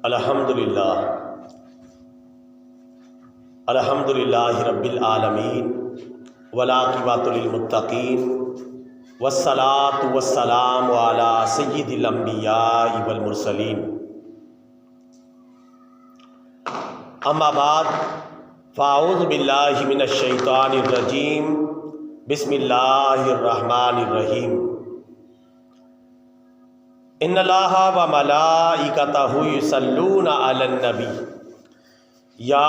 الحمدللہ رب العالمین والعاقبۃ للمتقین والصلاة والسلام علی سید الانبیاء والمرسلین اما بعد فاعوذ باللہ من الشیطان الرجیم بسم اللہ الرحمن الرحیم ان اللہ و ملائکتہ یصلون علی النبی یا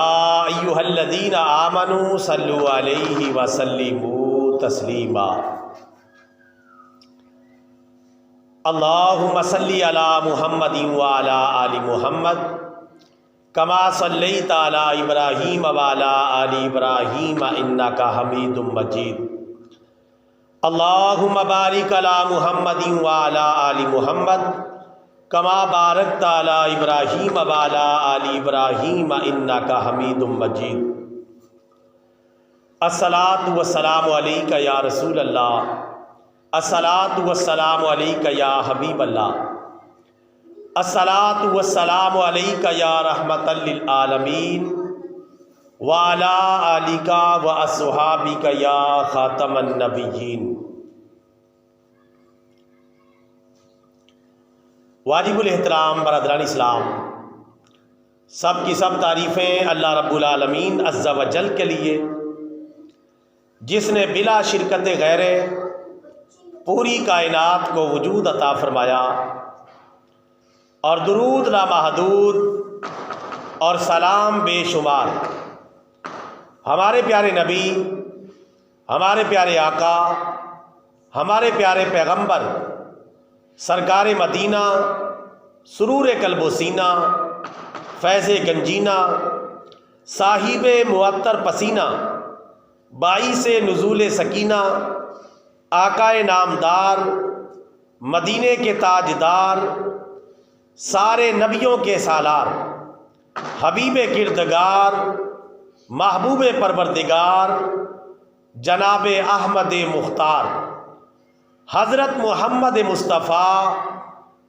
ایھا الذین آمنوا صلوا علیہ وسلموا تسلیما اللہم صلی علی محمد وعلی آل محمد کما صلیت علی ابراہیم وعلی آل ابراہیم انک حمید مجید اللہم بارک علی محمد وعلی آل محمد کما بارکت علی ابراہیم وعلی آل ابراہیم انک حمید مجید الصلاۃ والسلام علیک یا رسول اللہ، الصلاۃ والسلام علیک یا حبیب اللہ، الصلاۃ والسلام علیک یا رحمۃ للعالمین وعلی آلک واصحابک یا خاتم النبیین۔ واجب الاحترام برادران اسلام، سب کی سب تعریفیں اللہ رب العالمین عز و جل کے لیے، جس نے بلا شرکت غیر پوری کائنات کو وجود عطا فرمایا، اور درود لامحدود اور سلام بے شمار ہمارے پیارے نبی، ہمارے پیارے آقا، ہمارے پیارے پیغمبر سرکار مدینہ، سرور قلب و سینہ، فیض گنجینہ، صاحب معطر پسینہ، باعث نزول سکینہ، آقا نامدار، مدینے کے تاجدار، سارے نبیوں کے سالار، حبیب کردگار، محبوب پروردگار، جناب احمد مختار، حضرت محمد مصطفیٰ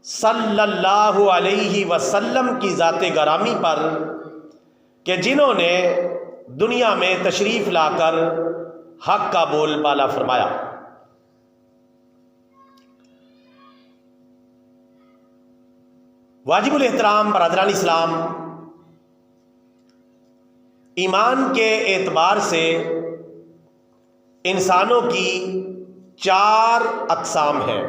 صلی اللہ علیہ وسلم کی ذات گرامی پر کہ جنہوں نے دنیا میں تشریف لا کر حق کا بول بالا فرمایا۔ واجب الاحترام برادران اسلام، ایمان کے اعتبار سے انسانوں کی 4 اقسام ہیں۔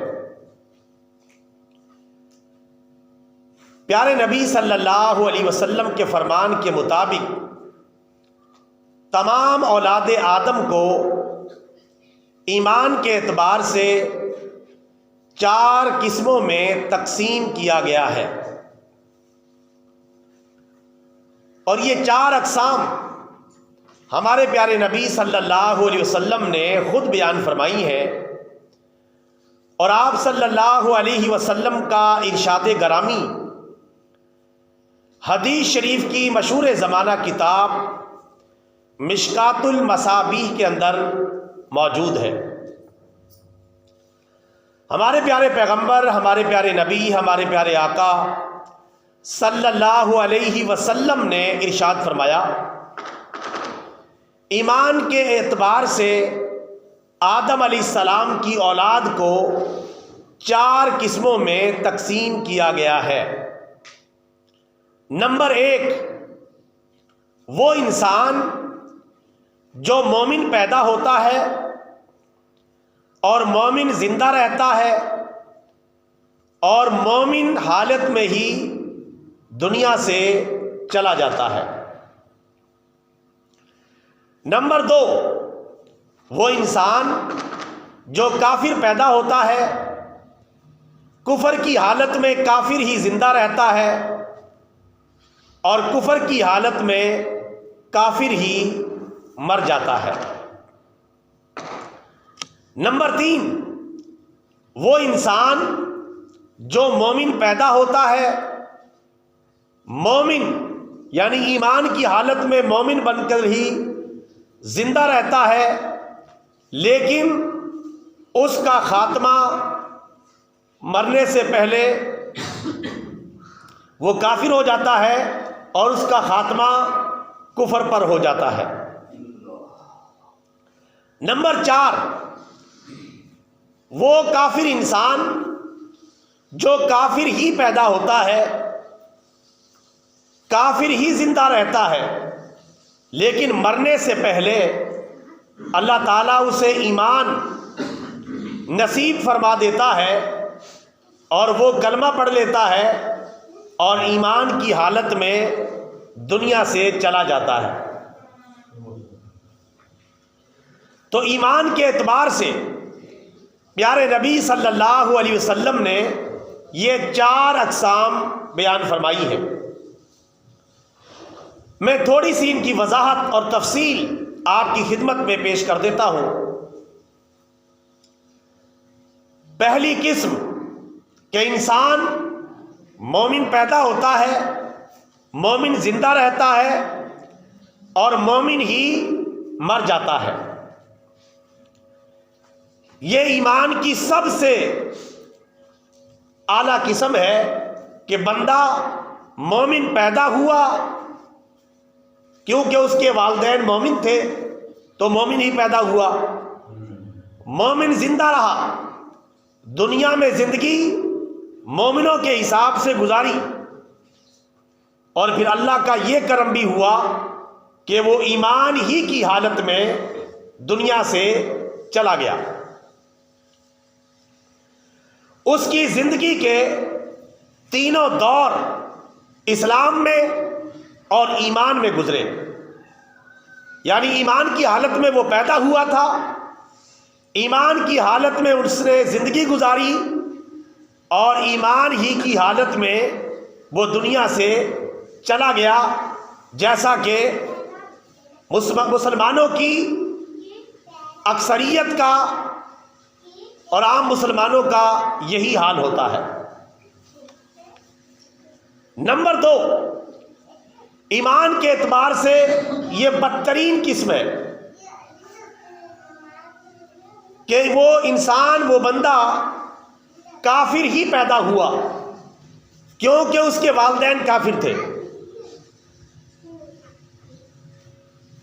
پیارے نبی صلی اللہ علیہ وسلم کے فرمان کے مطابق تمام اولاد آدم کو ایمان کے اعتبار سے 4 قسموں میں تقسیم کیا گیا ہے، اور یہ 4 اقسام ہمارے پیارے نبی صلی اللہ علیہ وسلم نے خود بیان فرمائی ہیں، اور آپ صلی اللہ علیہ وسلم کا ارشاد گرامی حدیث شریف کی مشہور زمانہ کتاب مشکات المصابیح کے اندر موجود ہے۔ ہمارے پیارے پیغمبر، ہمارے پیارے نبی، ہمارے پیارے آقا صلی اللہ علیہ وسلم نے ارشاد فرمایا، ایمان کے اعتبار سے آدم علیہ السلام کی اولاد کو 4 قسموں میں تقسیم کیا گیا ہے۔ نمبر 1، وہ انسان جو مومن پیدا ہوتا ہے اور مومن زندہ رہتا ہے اور مومن حالت میں ہی دنیا سے چلا جاتا ہے۔ نمبر 2، وہ انسان جو کافر پیدا ہوتا ہے، کفر کی حالت میں کافر ہی زندہ رہتا ہے اور کفر کی حالت میں کافر ہی مر جاتا ہے۔ نمبر 3، وہ انسان جو مومن پیدا ہوتا ہے، مومن یعنی ایمان کی حالت میں مومن بن کر ہی زندہ رہتا ہے، لیکن اس کا خاتمہ مرنے سے پہلے وہ کافر ہو جاتا ہے اور اس کا خاتمہ کفر پر ہو جاتا ہے۔ نمبر 4، وہ کافر انسان جو کافر ہی پیدا ہوتا ہے، کافر ہی زندہ رہتا ہے، لیکن مرنے سے پہلے اللہ تعالیٰ اسے ایمان نصیب فرما دیتا ہے اور وہ کلمہ پڑھ لیتا ہے اور ایمان کی حالت میں دنیا سے چلا جاتا ہے۔ تو ایمان کے اعتبار سے پیارے نبی صلی اللہ علیہ وسلم نے یہ 4 اقسام بیان فرمائی ہیں۔ میں تھوڑی سی ان کی وضاحت اور تفصیل آپ کی خدمت میں پیش کر دیتا ہوں۔ پہلی قسم کہ انسان مومن پیدا ہوتا ہے، مومن زندہ رہتا ہے اور مومن ہی مر جاتا ہے۔ یہ ایمان کی سب سے اعلیٰ قسم ہے کہ بندہ مومن پیدا ہوا، کیونکہ اس کے والدین مومن تھے تو مومن ہی پیدا ہوا، مومن زندہ رہا، دنیا میں زندگی مومنوں کے حساب سے گزاری، اور پھر اللہ کا یہ کرم بھی ہوا کہ وہ ایمان ہی کی حالت میں دنیا سے چلا گیا۔ اس کی زندگی کے تینوں دور اسلام میں اور ایمان میں گزرے، یعنی ایمان کی حالت میں وہ پیدا ہوا تھا، ایمان کی حالت میں اس نے زندگی گزاری، اور ایمان ہی کی حالت میں وہ دنیا سے چلا گیا، جیسا کہ مسلمانوں کی اکثریت کا اور عام مسلمانوں کا یہی حال ہوتا ہے۔ نمبر 2، ایمان کے اعتبار سے یہ بدترین قسم ہے کہ وہ انسان، وہ بندہ کافر ہی پیدا ہوا، کیونکہ اس کے والدین کافر تھے۔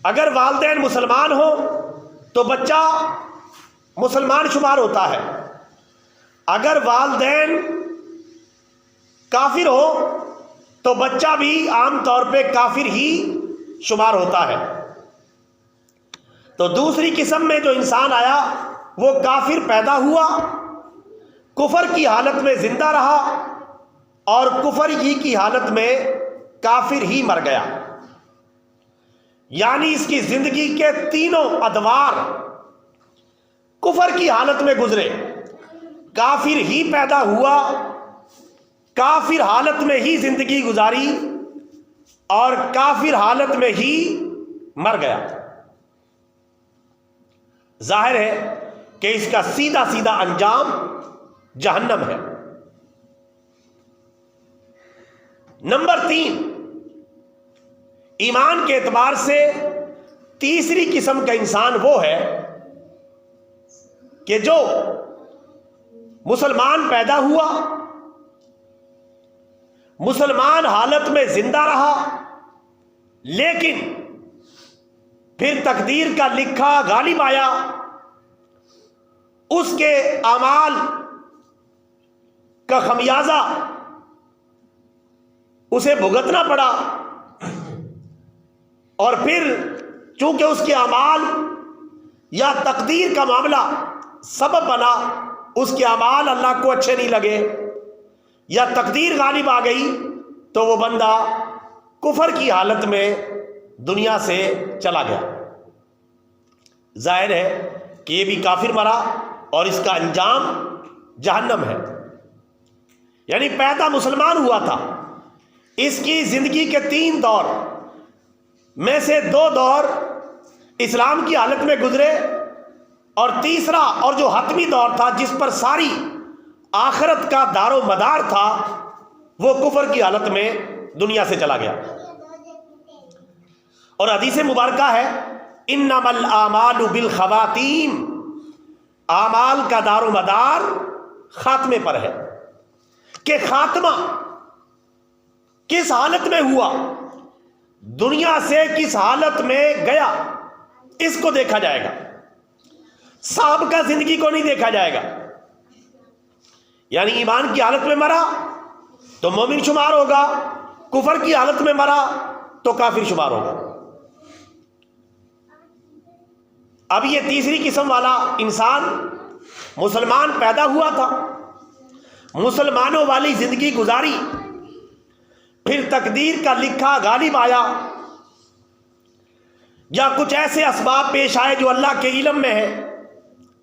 اگر والدین مسلمان ہو تو بچہ مسلمان شمار ہوتا ہے، اگر والدین کافر ہو تو بچہ بھی عام طور پہ کافر ہی شمار ہوتا ہے۔ تو دوسری قسم میں جو انسان آیا وہ کافر پیدا ہوا، کفر کی حالت میں زندہ رہا اور کفر ہی کی حالت میں کافر ہی مر گیا، یعنی اس کی زندگی کے تینوں ادوار کفر کی حالت میں گزرے، کافر ہی پیدا ہوا، کافر حالت میں ہی زندگی گزاری اور کافر حالت میں ہی مر گیا۔ ظاہر ہے کہ اس کا سیدھا سیدھا انجام جہنم ہے۔ نمبر 3، ایمان کے اعتبار سے تیسری قسم کا انسان وہ ہے کہ جو مسلمان پیدا ہوا، مسلمان حالت میں زندہ رہا، لیکن پھر تقدیر کا لکھا غالب آیا، اس کے اعمال کا خمیازہ اسے بھگتنا پڑا، اور پھر چونکہ اس کے اعمال یا تقدیر کا معاملہ سبب بنا، اس کے اعمال اللہ کو اچھے نہیں لگے یا تقدیر غالب آ گئی، تو وہ بندہ کفر کی حالت میں دنیا سے چلا گیا۔ ظاہر ہے کہ یہ بھی کافر مرا اور اس کا انجام جہنم ہے۔ یعنی پیدا مسلمان ہوا تھا، اس کی زندگی کے 3 دور میں سے 2 دور اسلام کی حالت میں گزرے، اور تیسرا اور جو حتمی دور تھا جس پر ساری آخرت کا دار و مدار تھا، وہ کفر کی حالت میں دنیا سے چلا گیا۔ اور حدیث مبارکہ ہے انما الاعمال بالخواتیم، اعمال کا دار و مدار خاتمے پر ہے، کہ خاتمہ کس حالت میں ہوا، دنیا سے کس حالت میں گیا، اس کو دیکھا جائے گا، سابقہ زندگی کو نہیں دیکھا جائے گا۔ یعنی ایمان کی حالت میں مرا تو مومن شمار ہوگا، کفر کی حالت میں مرا تو کافر شمار ہوگا۔ اب یہ تیسری قسم والا انسان مسلمان پیدا ہوا تھا، مسلمانوں والی زندگی گزاری، پھر تقدیر کا لکھا غالب آیا یا کچھ ایسے اسباب پیش آئے جو اللہ کے علم میں ہے،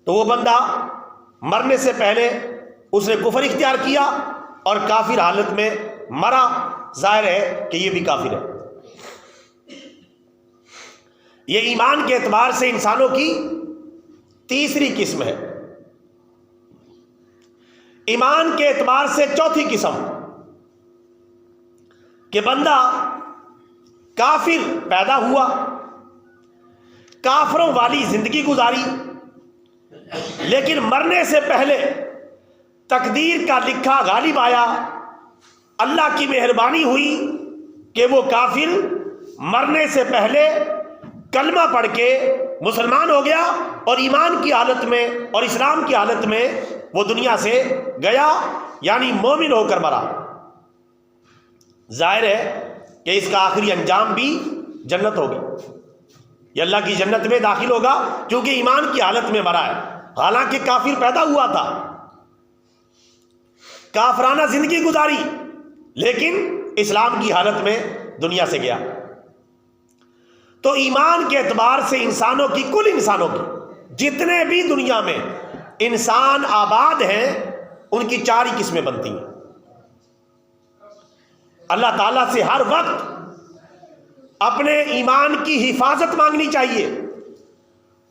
تو وہ بندہ مرنے سے پہلے اس نے کفر اختیار کیا اور کافر حالت میں مرا، ظاہر ہے کہ یہ بھی کافر ہے۔ یہ ایمان کے اعتبار سے انسانوں کی تیسری قسم ہے۔ ایمان کے اعتبار سے چوتھی قسم کہ بندہ کافر پیدا ہوا، کافروں والی زندگی گزاری، لیکن مرنے سے پہلے تقدیر کا لکھا غالب آیا، اللہ کی مہربانی ہوئی کہ وہ کافر مرنے سے پہلے کلمہ پڑھ کے مسلمان ہو گیا اور ایمان کی حالت میں اور اسلام کی حالت میں وہ دنیا سے گیا، یعنی مومن ہو کر مرا۔ ظاہر ہے کہ اس کا آخری انجام بھی جنت ہوگی، یہ اللہ کی جنت میں داخل ہوگا کیونکہ ایمان کی حالت میں مرا ہے۔ حالانکہ کافر پیدا ہوا تھا، کافرانہ زندگی گزاری، لیکن اسلام کی حالت میں دنیا سے گیا۔ تو ایمان کے اعتبار سے انسانوں کی، کل انسانوں کی، جتنے بھی دنیا میں انسان آباد ہیں، ان کی چار ہی قسمیں بنتی ہیں۔ اللہ تعالیٰ سے ہر وقت اپنے ایمان کی حفاظت مانگنی چاہیے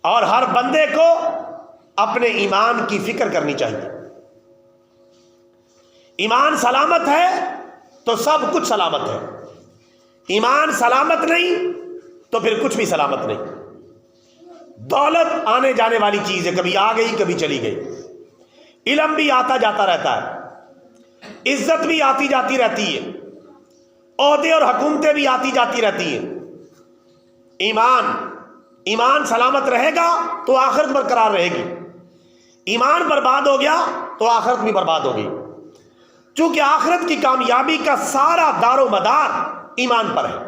اور ہر بندے کو اپنے ایمان کی فکر کرنی چاہیے۔ ایمان سلامت ہے تو سب کچھ سلامت ہے، ایمان سلامت نہیں تو پھر کچھ بھی سلامت نہیں۔ دولت آنے جانے والی چیز ہے، کبھی آ گئی کبھی چلی گئی، علم بھی آتا جاتا رہتا ہے، عزت بھی آتی جاتی رہتی ہے، عہدے اور حکومتیں بھی آتی جاتی رہتی ہیں۔ ایمان سلامت رہے گا تو آخرت برقرار رہے گی، ایمان برباد ہو گیا تو آخرت بھی برباد ہوگی، چونکہ آخرت کی کامیابی کا سارا دار و مدار ایمان پر ہے۔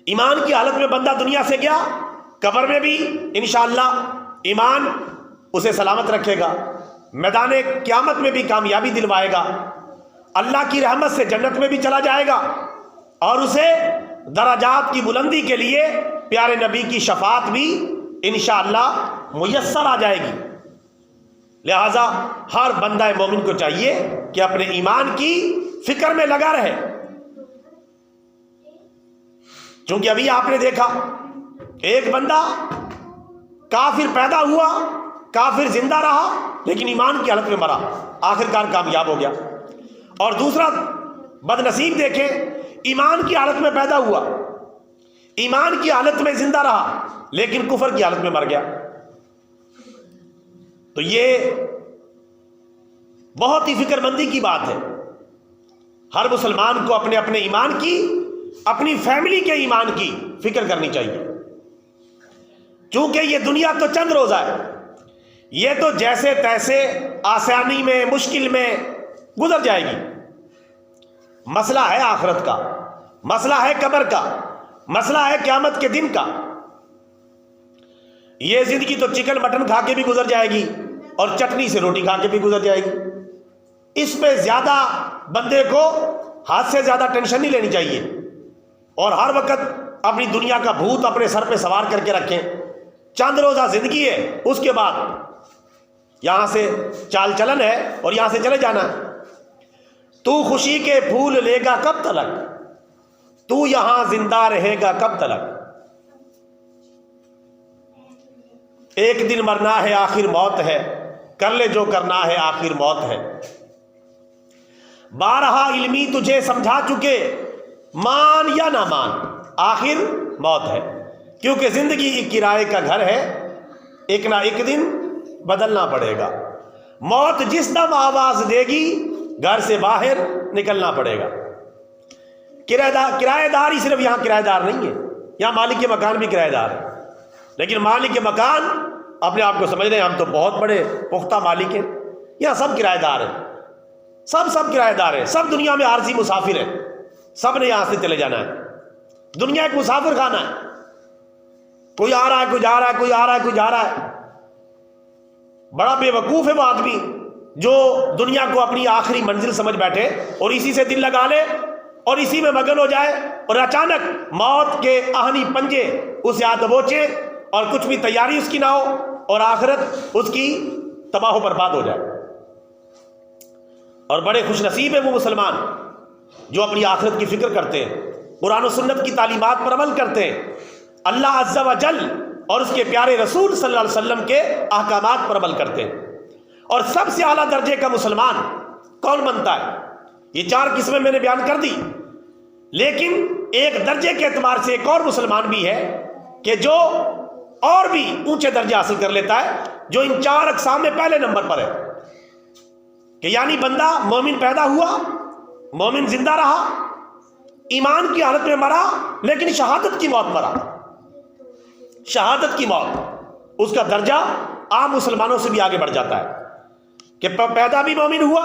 ایمان کی حالت میں بندہ دنیا سے گیا، قبر میں بھی انشاءاللہ ایمان اسے سلامت رکھے گا، میدان قیامت میں بھی کامیابی دلوائے گا، اللہ کی رحمت سے جنت میں بھی چلا جائے گا اور اسے درجات کی بلندی کے لیے پیارے نبی کی شفاعت بھی انشاءاللہ میسر آ جائے گی۔ لہذا ہر بندہ مومن کو چاہیے کہ اپنے ایمان کی فکر میں لگا رہے، چونکہ ابھی آپ نے دیکھا ایک بندہ کافر پیدا ہوا، کافر زندہ رہا، لیکن ایمان کی حالت میں مرا، آخرکار کامیاب ہو گیا۔ اور دوسرا بد نصیب دیکھیں، ایمان کی حالت میں پیدا ہوا، ایمان کی حالت میں زندہ رہا، لیکن کفر کی حالت میں مر گیا۔ تو یہ بہت ہی فکر مندی کی بات ہے، ہر مسلمان کو اپنے اپنے ایمان کی، اپنی فیملی کے ایمان کی فکر کرنی چاہیے، چونکہ یہ دنیا تو چند روزہ ہے، یہ تو جیسے تیسے آسانی میں مشکل میں گزر جائے گی۔ مسئلہ ہے آخرت کا، مسئلہ ہے قبر کا، مسئلہ ہے قیامت کے دن کا۔ یہ زندگی تو چکن مٹن کھا کے بھی گزر جائے گی اور چٹنی سے روٹی کھا کے بھی گزر جائے گی، اس پہ زیادہ بندے کو حد سے زیادہ ٹینشن نہیں لینی چاہیے، اور ہر وقت اپنی دنیا کا بھوت اپنے سر پہ سوار کر کے رکھیں۔ چند روزہ زندگی ہے، اس کے بعد یہاں سے چال چلن ہے اور یہاں سے چلے جانا ہے۔ تو خوشی کے پھول لے گا کب تلک، تو یہاں زندہ رہے گا کب تلک۔ ایک دن مرنا ہے آخر موت ہے، کر لے جو کرنا ہے آخر موت ہے۔ بارہا علمی تجھے سمجھا چکے، مان یا نہ مان آخر موت ہے، کیونکہ زندگی ایک کرائے کا گھر ہے، ایک نہ ایک دن بدلنا پڑے گا۔ موت جس دم آواز دے گی، گھر سے باہر نکلنا پڑے گا۔ کرایہ دار ہی صرف یہاں کرایہ دار نہیں ہے، یہاں مالک کے مکان بھی کرایہ دار ہے، لیکن مالک کے مکان اپنے آپ کو سمجھ رہے ہیں ہم تو بہت بڑے پختہ مالک ہیں، یہاں سب کرایہ دار ہیں، سب کرایہ دار ہیں، سب دنیا میں عارضی مسافر ہیں، سب نے یہاں سے چلے جانا ہے، دنیا ایک مسافر خانہ ہے، کوئی آ رہا ہے کوئی جا رہا ہے، کوئی آ رہا ہے کوئی جا رہا ہے۔ بڑا بے وقوف ہے وہ آدمی جو دنیا کو اپنی آخری منزل سمجھ بیٹھے اور اسی سے دل لگا لے اور اسی میں مگن ہو جائے، اور اچانک موت کے آہنی پنجے اسے آ دبوچے اور کچھ بھی تیاری اس کی نہ ہو اور آخرت اس کی تباہ و برباد ہو جائے۔ اور بڑے خوش نصیب ہیں وہ مسلمان جو اپنی آخرت کی فکر کرتے ہیں، قرآن و سنت کی تعلیمات پر عمل کرتے ہیں، اللہ عز و جل اور اس کے پیارے رسول صلی اللہ علیہ وسلم کے احکامات پر عمل کرتے ہیں۔ اور سب سے اعلیٰ درجے کا مسلمان کون بنتا ہے؟ یہ 4 قسمیں میں نے بیان کر دی، لیکن ایک درجے کے اعتبار سے ایک اور مسلمان بھی ہے کہ جو اور بھی اونچے درجے حاصل کر لیتا ہے، جو ان 4 اقسام میں پہلے نمبر پر ہے، کہ یعنی بندہ مومن پیدا ہوا، مومن زندہ رہا، ایمان کی حالت میں مرا، لیکن شہادت کی موت مرا، شہادت کی موت، اس کا درجہ عام مسلمانوں سے بھی آگے بڑھ جاتا ہے کہ پیدا بھی مومن ہوا،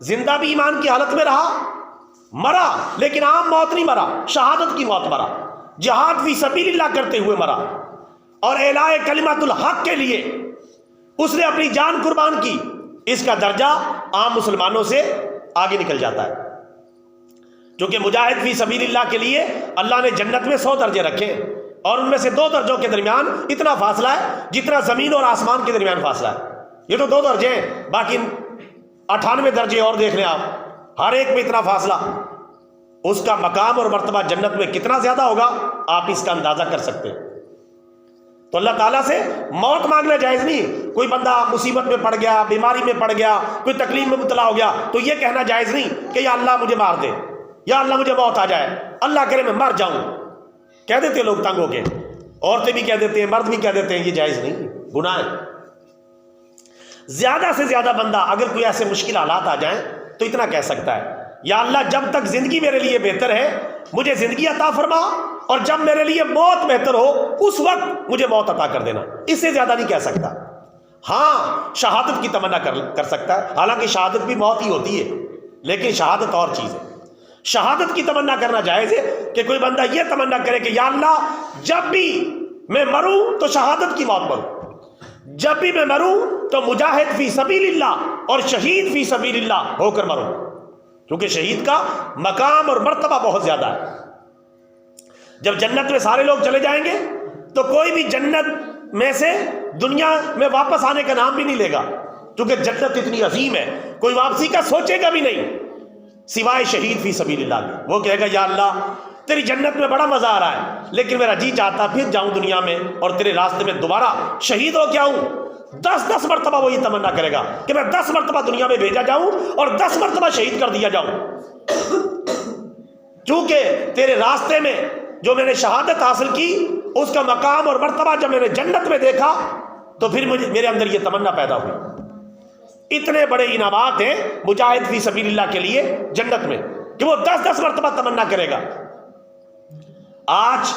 زندہ بھی ایمان کی حالت میں رہا، مرا لیکن عام موت نہیں مرا، شہادت کی موت مرا، جہاد فی سبیل اللہ کرتے ہوئے مرا، اور اعلاء کلمت الحق کے لیے اس نے اپنی جان قربان کی، اس کا درجہ عام مسلمانوں سے آگے نکل جاتا ہے۔ کیونکہ مجاہد فی سبیل اللہ کے لیے اللہ نے جنت میں 100 درجے رکھے، اور ان میں سے 2 درجوں کے درمیان اتنا فاصلہ ہے جتنا زمین اور آسمان کے درمیان فاصلہ ہے۔ یہ تو 2 درجے ہیں، باقی 98 درجے اور دیکھ لیں آپ، ہر ایک میں اتنا فاصلہ، اس کا مقام اور مرتبہ جنت میں کتنا زیادہ ہوگا آپ اس کا اندازہ کر سکتے ہیں۔ تو اللہ تعالیٰ سے موت مانگنا جائز نہیں۔ کوئی بندہ مصیبت میں پڑ گیا، بیماری میں پڑ گیا، کوئی تکلیف میں مبتلا ہو گیا، تو یہ کہنا جائز نہیں کہ یا اللہ مجھے مار دے، یا اللہ مجھے موت آ جائے، اللہ کرے میں مر جاؤں، کہہ دیتے لوگ تنگ ہو کے، عورتیں بھی کہہ دیتے ہیں، مرد بھی کہہ دیتے ہیں، یہ جائز نہیں، گناہ ہے۔ زیادہ سے زیادہ بندہ اگر کوئی ایسے مشکل حالات آ جائیں تو اتنا کہہ سکتا ہے، یا اللہ جب تک زندگی میرے لیے بہتر ہے مجھے زندگی عطا فرما، اور جب میرے لیے موت بہتر ہو اس وقت مجھے موت عطا کر دینا، اس سے زیادہ نہیں کہہ سکتا۔ ہاں شہادت کی تمنا کر سکتا ہے، حالانکہ شہادت بھی موت ہی ہوتی ہے، لیکن شہادت اور چیز ہے۔ شہادت کی تمنا کرنا جائز ہے کہ کوئی بندہ یہ تمنا کرے کہ یا اللہ جب بھی میں مروں تو شہادت کی موت مروں، جب بھی میں مروں تو مجاہد فی سبیل اللہ اور شہید فی سبیل اللہ ہو کر مروں، کیونکہ شہید کا مقام اور مرتبہ بہت زیادہ ہے۔ جب جنت میں سارے لوگ چلے جائیں گے تو کوئی بھی جنت میں سے دنیا میں واپس آنے کا نام بھی نہیں لے گا، کیونکہ جنت اتنی عظیم ہے، کوئی واپسی کا سوچے گا بھی نہیں سوائے شہید فی سبیل اللہ کے۔ وہ کہے گا یا اللہ تیری جنت میں بڑا مزہ آ رہا ہے، لیکن میرا جی چاہتا پھر جاؤں دنیا میں اور تیرے راستے میں دوبارہ شہید ہو کے آؤں۔ 10 مرتبہ وہ یہ تمنا کرے گا کہ میں 10 مرتبہ دنیا میں بھیجا جاؤں اور 10 مرتبہ شہید کر دیا جاؤں، چونکہ تیرے راستے میں جو میں نے شہادت حاصل کی اس کا مقام اور مرتبہ جب میں نے جنت میں دیکھا تو پھر میرے اندر یہ تمنا پیدا ہوئی۔ اتنے بڑے انعامات ہیں مجاہد فی سبیل اللہ کے لیے جنت میں کہ وہ 10 مرتبہ تمنا کرے گا۔ آج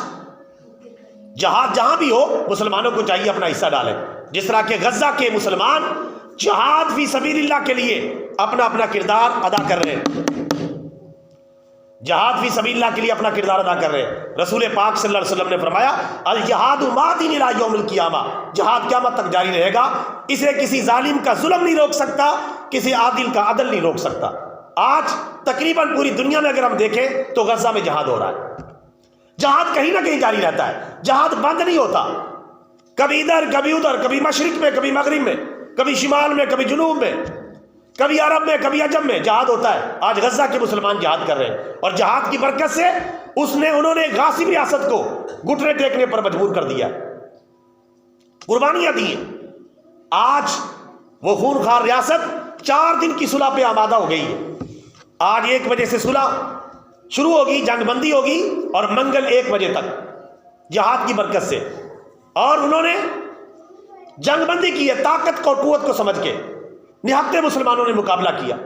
جہاد جہاں بھی ہو مسلمانوں کو چاہیے اپنا حصہ ڈالیں، جس طرح کہ غزہ کے مسلمان جہاد فی سبیل اللہ کے لیے اپنا اپنا کردار ادا کر رہے ہیں، جہاد فی سبیل اللہ کے لیے اپنا کردار ادا کر رہے ہیں۔ رسول پاک صلی اللہ علیہ وسلم نے فرمایا الجہاد ماضٍ الی یوم القیامہ، جہاد قیامت تک جاری رہے گا، اسے کسی ظالم کا ظلم نہیں روک سکتا، کسی عادل کا عدل نہیں روک سکتا۔ آج تقریباً پوری دنیا میں اگر ہم دیکھیں تو غزہ میں جہاد ہو رہا ہے، جہاد کہیں نہ کہیں جاری رہتا ہے، جہاد بند نہیں ہوتا، کبھی ادھر کبھی ادھر، کبھی مشرق میں کبھی مغرب میں، کبھی شمال میں کبھی جنوب میں، کبھی عرب میں کبھی عجم میں جہاد ہوتا ہے۔ آج غزہ کے مسلمان جہاد کر رہے ہیں، اور جہاد کی برکت سے انہوں نے غاصب ریاست کو گھٹنے ٹیکنے پر مجبور کر دیا، قربانیاں دی ہیں۔ آج وہ خونخوار ریاست 4 دن کی صلح پہ آمادہ ہو گئی ہے۔ آج 1 بجے سے صلح شروع ہوگی، جنگ بندی ہوگی، اور منگل 1 بجے تک جہاد کی برکت سے، اور انہوں نے جنگ بندی کی ہے طاقت اور قوت کو سمجھ کے، نہتے مسلمانوں نے مقابلہ کیا۔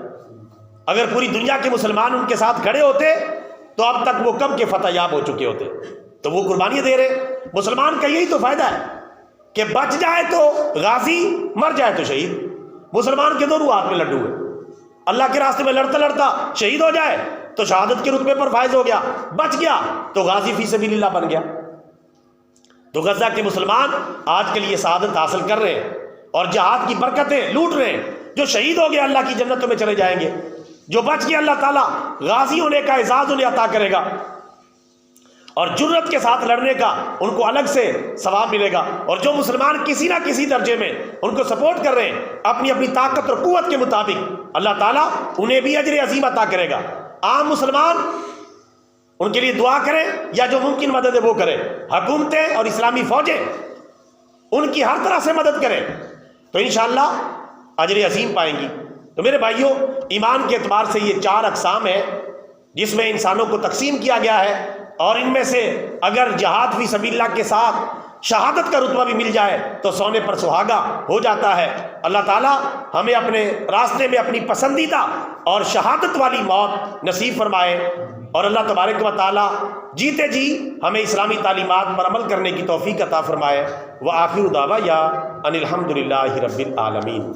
اگر پوری دنیا کے مسلمان ان کے ساتھ کھڑے ہوتے تو اب تک وہ کب کے فتح یاب ہو چکے ہوتے. تو وہ قربانی دے رہے. مسلمان کا یہی تو فائدہ ہے کہ بچ جائے تو غازی، مر جائے تو شہید. مسلمان کے دونوں ہاتھ میں لڈو ہے. اللہ کے راستے میں لڑتا لڑتا شہید ہو جائے تو شہادت کے رتبے پر فائز ہو گیا، بچ گیا تو غازی فی سبیل اللہ بن گیا. تو غزہ کے مسلمان آج کے لیے سعادت حاصل کر رہے ہیں اور جہاد کی برکتیں لوٹ رہے ہیں. جو شہید ہو گئے اللہ کی جنتوں میں چلے جائیں گے، جو بچ گئے اللہ تعالیٰ غازی ہونے کا اعزاز انہیں عطا کرے گا، اور جرت کے ساتھ لڑنے کا ان کو الگ سے ثواب ملے گا. اور جو مسلمان کسی نہ کسی درجے میں ان کو سپورٹ کر رہے ہیں اپنی اپنی طاقت اور قوت کے مطابق، اللہ تعالیٰ انہیں بھی اجر عظیم عطا کرے گا. عام مسلمان ان کے لیے دعا کریں یا جو ممکن مدد ہے وہ کریں. حکومتیں اور اسلامی فوجیں ان کی ہر طرح سے مدد کریں تو انشاءاللہ اجر عظیم پائیں گی. تو میرے بھائیوں، ایمان کے اعتبار سے یہ 4 اقسام ہیں جس میں انسانوں کو تقسیم کیا گیا ہے، اور ان میں سے اگر جہاد فی سبیل اللہ کے ساتھ شہادت کا رتبہ بھی مل جائے تو سونے پر سہاگا ہو جاتا ہے. اللہ تعالیٰ ہمیں اپنے راستے میں اپنی پسندیدہ اور شہادت والی موت نصیب فرمائے، اور اللہ تبارک و تعالیٰ جیتے جی ہمیں اسلامی تعلیمات پر عمل کرنے کی توفیق عطا فرمائے. وآخر دعوانا ان الحمد للہ رب العالمین.